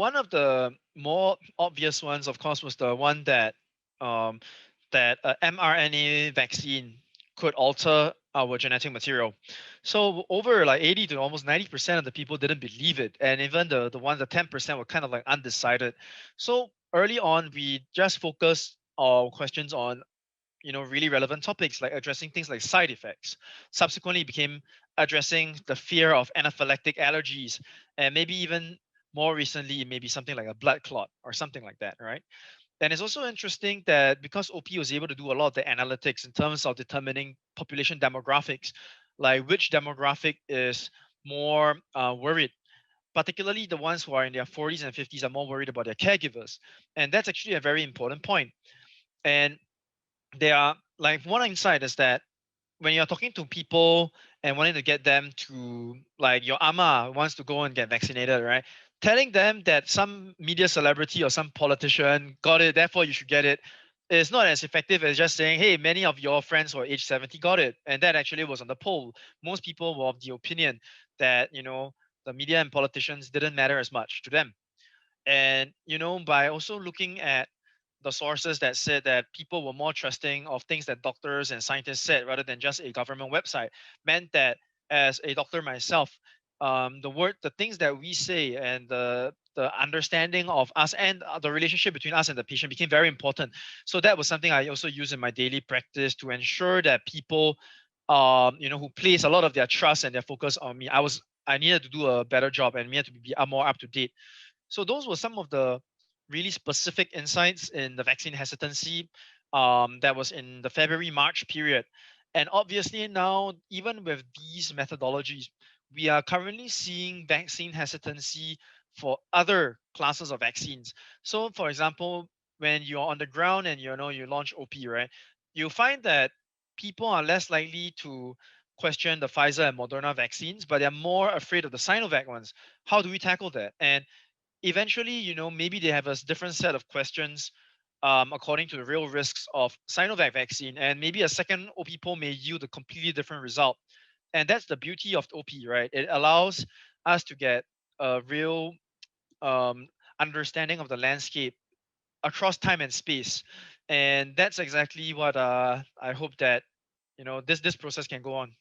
one of the more obvious ones, of course, was the one that um, mRNA vaccine could alter our genetic material. So over like 80 to almost 90% of the people didn't believe it, and even the ones the 10% were kind of like undecided. So early on, we just focused our questions on really relevant topics like addressing things like side effects. Subsequently, it became addressing the fear of anaphylactic allergies, and maybe even more recently, maybe something like a blood clot or something like that, right? And it's also interesting that because OP was able to do a lot of the analytics in terms of determining population demographics, like which demographic is more worried, particularly the ones who are in their 40s and 50s are more worried about their caregivers. And that's actually a very important point. And there are like one insight is that when you're talking to people and wanting to get them to, like, your ama wants to go and get vaccinated, right? Telling them that some media celebrity or some politician got it, therefore you should get it, is not as effective as just saying, hey, many of your friends who are age 70 got it. And that actually was on the poll. Most people were of the opinion that, the media and politicians didn't matter as much to them. And by also looking at the sources that said that people were more trusting of things that doctors and scientists said rather than just a government website, meant that as a doctor myself, the things that we say and the understanding of us and the relationship between us and the patient became very important. So that was something I also use in my daily practice to ensure that people, who place a lot of their trust and their focus on me, I needed to do a better job and needed to be more up to date. So those were some of the really specific insights in the vaccine hesitancy, that was in the February March period. And obviously now, even with these methodologies, we are currently seeing vaccine hesitancy for other classes of vaccines. So, for example, when you're on the ground and you launch OP, right, you find that people are less likely to question the Pfizer and Moderna vaccines, but they're more afraid of the Sinovac ones. How do we tackle that? And eventually, maybe they have a different set of questions, according to the real risks of Sinovac vaccine, and maybe a second OP poll may yield a completely different result. And that's the beauty of OP, right? It allows us to get a real um, understanding of the landscape across time and space, and that's exactly what I hope that this process can go on.